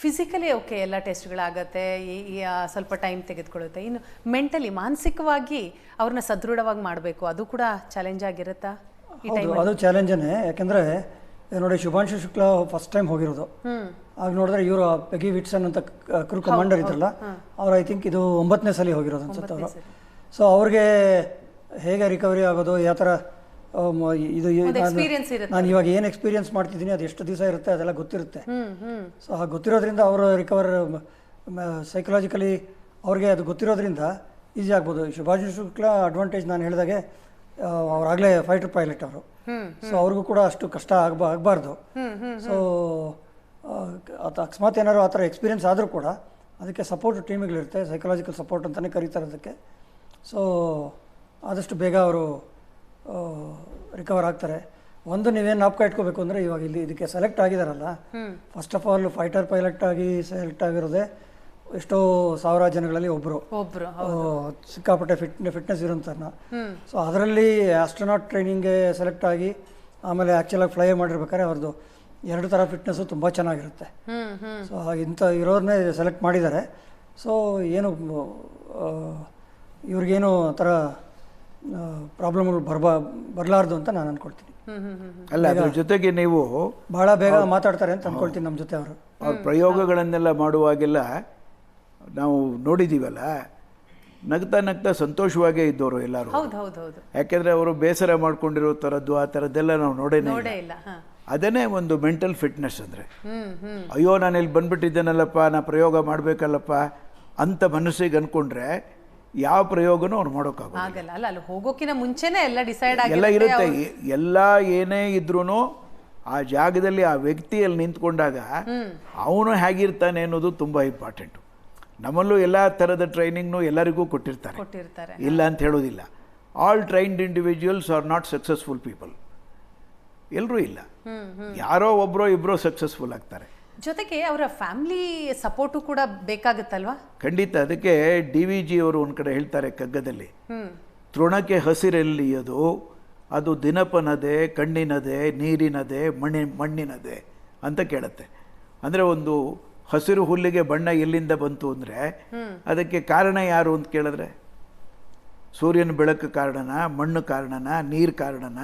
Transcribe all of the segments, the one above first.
Physically okay ಎಲ್ಲ ಟೆಸ್ಟ್ಗಳಾಗತ್ತೆ, ಸ್ವಲ್ಪ time ತೆಗೆದುಕೊಳ್ಳುತ್ತೆ. ಇನ್ನು ಮೆಂಟಲಿ ಮಾನಸಿಕವಾಗಿ ಅವ್ರನ್ನ ಸದೃಢವಾಗಿ ಮಾಡಬೇಕು, ಅದು ಕೂಡ ಚಾಲೆಂಜ್ ಆಗಿರುತ್ತಾ? ಅದು ಚಾಲೆಂಜೇ. ಯಾಕೆಂದರೆ ನೋಡಿ, ಶುಭಾಂಶು ಶುಕ್ಲಾ ಫಸ್ಟ್ ಟೈಮ್ ಹೋಗಿರೋದು. ಆಗ ನೋಡಿದ್ರೆ ಇವರು ಪೆಗಿ ವಿಟ್ಸನ್ ಅಂತ ಕ್ರೂ ಕಮಾಂಡರ್ ಇದ್ರಲ್ಲ, ಅವ್ರು ಐ ಥಿಂಕ್ ಇದು 9ನೇ ಸಲ ಹೋಗಿರೋದು ಅನ್ಸುತ್ತೆ ಅವರು. ಸೊ ಅವ್ರಿಗೆ ಹೇಗೆ ರಿಕವರಿ ಆಗೋದು, ಯಾವ ಥರ ಇದು ನಾನು ಇವಾಗ ಏನು ಎಕ್ಸ್ಪೀರಿಯನ್ಸ್ ಮಾಡ್ತಿದ್ದೀನಿ ಅದು ಎಷ್ಟು ದಿವಸ ಇರುತ್ತೆ ಅದೆಲ್ಲ ಗೊತ್ತಿರುತ್ತೆ. ಸೊ ಆ ಗೊತ್ತಿರೋದ್ರಿಂದ ಅವರು ರಿಕವರ್ ಸೈಕಲಾಜಿಕಲಿ ಅವ್ರಿಗೆ ಅದು ಗೊತ್ತಿರೋದ್ರಿಂದ ಈಸಿ ಆಗ್ಬೋದು. ಶುಭಾಂಶು ಶುಕ್ಲಾ ಅಡ್ವಾಂಟೇಜ್ ನಾನು ಹೇಳಿದಾಗೆ ಅವರಾಗಲೇ ಫೈಟರ್ ಪೈಲಟ್ ಅವರು. ಸೊ ಅವ್ರಿಗೂ ಕೂಡ ಅಷ್ಟು ಕಷ್ಟ ಆಗಬಾರ್ದು. ಸೊ ಅಕಸ್ಮಾತ್ ಏನಾದ್ರು ಆ ಥರ ಎಕ್ಸ್ಪೀರಿಯನ್ಸ್ ಆದರೂ ಕೂಡ ಅದಕ್ಕೆ ಸಪೋರ್ಟ್ ಟೀಮ್ಗಳಿರುತ್ತೆ, ಸೈಕಲಾಜಿಕಲ್ ಸಪೋರ್ಟ್ ಅಂತಲೇ ಕರೀತಾರೆ ಅದಕ್ಕೆ. ಸೊ ಆದಷ್ಟು ಬೇಗ ಅವರು ರಿಕವರ್ ಆಗ್ತಾರೆ. ಒಂದು ನೀವೇನು ನಾಪ್ಕ ಇಟ್ಕೋಬೇಕು ಅಂದರೆ, ಇವಾಗ ಇಲ್ಲಿ ಇದಕ್ಕೆ ಸೆಲೆಕ್ಟ್ ಆಗಿದಾರಲ್ಲ, first of all fighter pilot ಆಗಿ ಸೆಲೆಕ್ಟ್ ಆಗಿರೋದೇ ಎಷ್ಟೋ ಸಾವಿರ ಜನಗಳಲ್ಲಿ ಒಬ್ಬರು ಸಿಕ್ಕಾಪಟ್ಟೆ ಫಿಟ್ನೆಸ್ ಇರೋಂಥವ್ರನ್ನ. ಸೊ ಅದರಲ್ಲಿ ಆಸ್ಟ್ರೋನಾಟ್ ಟ್ರೈನಿಂಗ್ಗೆ ಸೆಲೆಕ್ಟ್ ಆಗಿ ಆಮೇಲೆ ಆ್ಯಕ್ಚುಲಾಗಿ ಫ್ಲೈ ಮಾಡಿರ್ಬೇಕಾದ್ರೆ ಅವ್ರದ್ದು 2 ಥರ ಫಿಟ್ನೆಸ್ಸು ತುಂಬ ಚೆನ್ನಾಗಿರುತ್ತೆ. ಸೊ ಇಂಥ ಇರೋರನ್ನೇ ಸೆಲೆಕ್ಟ್ ಮಾಡಿದ್ದಾರೆ. ಸೊ ಏನು ಇವ್ರಿಗೇನು ಆ ಥರ ಪ್ರಾಬ್ಲಮ್ಗಳು ಬರಲಾರ್ದು ಅಂತ ನಾನು ಅಂದ್ಕೊಳ್ತೀನಿ. ಅಲ್ಲ, ಅದ್ರ ಜೊತೆಗೆ ನೀವು ಭಾಳ ಬೇಗ ಮಾತಾಡ್ತಾರೆ ಅಂತ ಅಂದ್ಕೊಳ್ತೀನಿ ನಮ್ಮ ಜೊತೆ ಅವರು. ಅವ್ರ ಪ್ರಯೋಗಗಳನ್ನೆಲ್ಲ ಮಾಡುವಾಗೆಲ್ಲ ನಾವು ನೋಡಿದ್ದೀವಲ್ಲ, ನಗ್ತಾ ನಗ್ತಾ ಸಂತೋಷವಾಗೇ ಇದ್ದವರು ಎಲ್ಲರೂ. ಯಾಕೆಂದರೆ ಅವರು ಬೇಸರ ಮಾಡ್ಕೊಂಡಿರೋ ಥರದ್ದು ಆ ಥರದ್ದೆಲ್ಲ ನಾವು ನೋಡೇ ಇಲ್ಲ. ಅದನ್ನೇ ಒಂದು ಮೆಂಟಲ್ ಫಿಟ್ನೆಸ್ ಅಂದರೆ. ಅಯ್ಯೋ ನಾನು ಇಲ್ಲಿ ಬಂದ್ಬಿಟ್ಟಿದ್ದೇನಲ್ಲಪ್ಪ, ನಾ ಪ್ರಯೋಗ ಮಾಡಬೇಕಲ್ಲಪ್ಪ ಅಂತ ಮನಸ್ಸಿಗೆ ಅಂದ್ಕೊಂಡ್ರೆ ಯಾವ ಪ್ರಯೋಗನೂ ಅವ್ರು ಮಾಡೋಕ್ಕಾಗಲ್ಲ. ಅಲ್ಲಿ ಹೋಗೋಕ್ಕಿಂತ ಮುಂಚೆನೇ ಎಲ್ಲ ಡಿಸೈಡ್ ಎಲ್ಲ ಇರುತ್ತೆ. ಎಲ್ಲ ಏನೇ ಇದ್ರೂ ಆ ಜಾಗದಲ್ಲಿ ಆ ವ್ಯಕ್ತಿಯಲ್ಲಿ ನಿಂತ್ಕೊಂಡಾಗ ಅವನು ಹೇಗಿರ್ತಾನೆ ಅನ್ನೋದು ತುಂಬ ಇಂಪಾರ್ಟೆಂಟು. ನಮ್ಮಲ್ಲೂ ಎಲ್ಲ ಥರದ ಟ್ರೈನಿಂಗ್ನು ಎಲ್ಲರಿಗೂ ಕೊಟ್ಟಿರ್ತಾರೆ, ಇಲ್ಲ ಅಂತ ಹೇಳೋದಿಲ್ಲ. All trained individuals are not successful people. ಎಲ್ಲರೂ ಇಲ್ಲ, ಯಾರೋ ಒಬ್ಬರೋ ಇಬ್ಬರೋ ಸಕ್ಸಸ್ಫುಲ್ ಆಗ್ತಾರೆ. ಜೊತೆಗೆ ಅವರ ಫ್ಯಾಮಿಲಿ ಸಪೋರ್ಟು ಕೂಡ ಬೇಕಾಗುತ್ತಲ್ವಾ? ಖಂಡಿತ. ಅದಕ್ಕೆ DVG ಅವರು ಒಂದು ಕಡೆ ಹೇಳ್ತಾರೆ ಕಗ್ಗದಲ್ಲಿ, ತೃಣಕ್ಕೆ ಹಸಿರೆಲ್ಲಿಯದು ಅದು ದಿನಪನದೆ, ಕಣ್ಣಿನದೆ, ನೀರಿನದೆ, ಮಣ್ಣಿನದೆ ಅಂತ ಕೇಳುತ್ತೆ. ಅಂದರೆ ಒಂದು ಹಸಿರು ಹುಲ್ಲಿಗೆ ಬಣ್ಣ ಎಲ್ಲಿಂದ ಬಂತು ಅಂದರೆ ಅದಕ್ಕೆ ಕಾರಣ ಯಾರು ಅಂತ ಕೇಳಿದ್ರೆ, ಸೂರ್ಯನ ಬೆಳಕು ಕಾರಣನ, ಮಣ್ಣು ಕಾರಣನ, ನೀರು ಕಾರಣನ,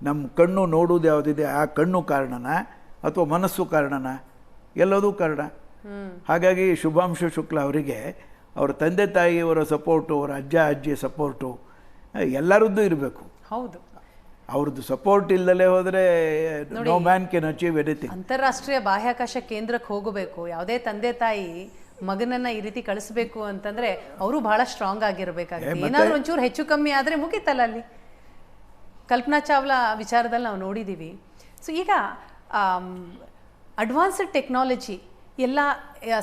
ನಮ್ಮ ಕಣ್ಣು ನೋಡುವುದು ಯಾವುದಿದೆ ಆ ಕಣ್ಣು ಕಾರಣನ, ಅಥವಾ ಮನಸ್ಸು ಕಾರಣನ? ಎಲ್ಲದೂ ಕಾರಣ. ಹಾಗಾಗಿ ಶುಭಾಂಶು ಶುಕ್ಲಾ ಅವರಿಗೆ ಅವರ ತಂದೆ ತಾಯಿಯವರ ಸಪೋರ್ಟು, ಅವರ ಅಜ್ಜ ಅಜ್ಜಿ ಸಪೋರ್ಟು ಎಲ್ಲರದ್ದು ಇರಬೇಕು. ಹೌದು, ಅವ್ರದ್ದು ಸಪೋರ್ಟ್ ಇಲ್ಲದೆ ಹೋದರೆ no man can achieve anything. ಅಂತಾರಾಷ್ಟ್ರೀಯ ಬಾಹ್ಯಾಕಾಶ ಕೇಂದ್ರಕ್ಕೆ ಹೋಗಬೇಕು, ಯಾವುದೇ ತಂದೆ ತಾಯಿ ಮಗನನ್ನ ಈ ರೀತಿ ಕಳಿಸ್ಬೇಕು ಅಂತಂದ್ರೆ ಅವರು ಬಹಳ ಸ್ಟ್ರಾಂಗ್ ಆಗಿರ್ಬೇಕಾಗುತ್ತೆ. ಏನಾದ್ರು ಒಂಚೂರು ಹೆಚ್ಚು ಕಮ್ಮಿ ಆದರೆ ಮುಗೀತಲ್ಲ. ಅಲ್ಲಿ ಕಲ್ಪನಾ ಚಾವ್ಲಾ ವಿಚಾರದಲ್ಲಿ ನಾವು ನೋಡಿದ್ದೀವಿ. ಸೊ ಈಗ ಅಡ್ವಾನ್ಸ್ಡ್ ಟೆಕ್ನಾಲಜಿ ಎಲ್ಲ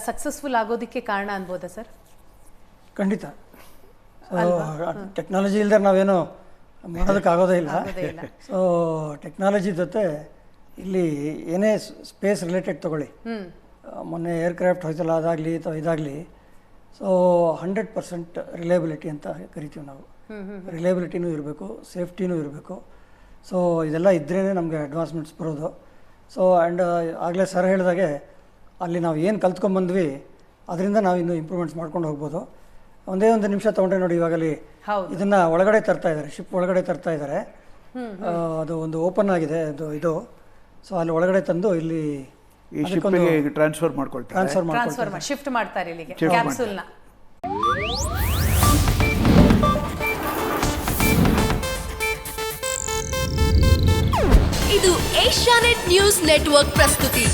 ಸಕ್ಸಸ್ಫುಲ್ ಆಗೋದಕ್ಕೆ ಕಾರಣ ಅನ್ಬೋದಾ ಸರ್? ಖಂಡಿತ. ಟೆಕ್ನಾಲಜಿ ಇಲ್ಲದೆ ನಾವೇನು ಮಾಡೋದಕ್ಕಾಗೋದೇ ಇಲ್ಲ. ಸೊ ಟೆಕ್ನಾಲಜಿ ಜೊತೆ ಇಲ್ಲಿ ಏನೇ ಸ್ಪೇಸ್ ರಿಲೇಟೆಡ್ ತೊಗೊಳ್ಳಿ, ಮೊನ್ನೆ ಏರ್ಕ್ರಾಫ್ಟ್ ಹೋಯ್ತಲ್ಲ ಅದಾಗಲಿ ಅಥವಾ ಇದಾಗಲಿ, ಸೊ 100% ರಿಲಯಬಿಲಿಟಿ ಅಂತ ಕರಿತೀವಿ ನಾವು. ರಿಲಯಬಿಲಿಟಿನೂ ಇರಬೇಕು, ಸೇಫ್ಟಿನೂ ಇರಬೇಕು. ಸೊ ಇದೆಲ್ಲ ಇದ್ರೇ ನಮಗೆ ಅಡ್ವಾನ್ಸ್ಮೆಂಟ್ಸ್ ಬರೋದು. ಸೊ ಆ್ಯಂಡ್ ಆಗಲೇ ಸರ್ ಹೇಳಿದಾಗೆ ಅಲ್ಲಿ ನಾವು ಏನು ಕಲ್ತ್ಕೊಂಡ್ಬಂದ್ವಿ ಅದರಿಂದ ನಾವು ಇನ್ನೂ ಇಂಪ್ರೂವ್ಮೆಂಟ್ಸ್ ಮಾಡ್ಕೊಂಡು ಹೋಗ್ಬೋದು. ಒಂದೇ ಒಂದು ನಿಮಿಷ ತೊಗೊಂಡ್ರೆ ನೋಡಿ, ಇವಾಗಲ್ಲಿ ಇದನ್ನು ಒಳಗಡೆ ತರ್ತಾ ಇದ್ದಾರೆ, ಶಿಪ್ ಒಳಗಡೆ ತರ್ತಾ ಇದ್ದಾರೆ. ಅದು ಒಂದು ಓಪನ್ ಆಗಿದೆ ಇದು. ಸೊ ಅಲ್ಲಿ ಒಳಗಡೆ ತಂದು ಇಲ್ಲಿ ಟ್ರಾನ್ಸ್ಫರ್ ಮಾಡ್ಕೊಳ್ತಾರೆ, ಶಿಫ್ಟ್ ಮಾಡ್ತಾರೆ ಇಲ್ಲಿಗೆ ಕ್ಯಾಪ್ಸೂಲ್ನ. ಇದು ಏಷ್ಯಾನೆಟ್ ನ್ಯೂಸ್ ನೆಟ್ವರ್ಕ್ ಪ್ರಸ್ತುತಿ.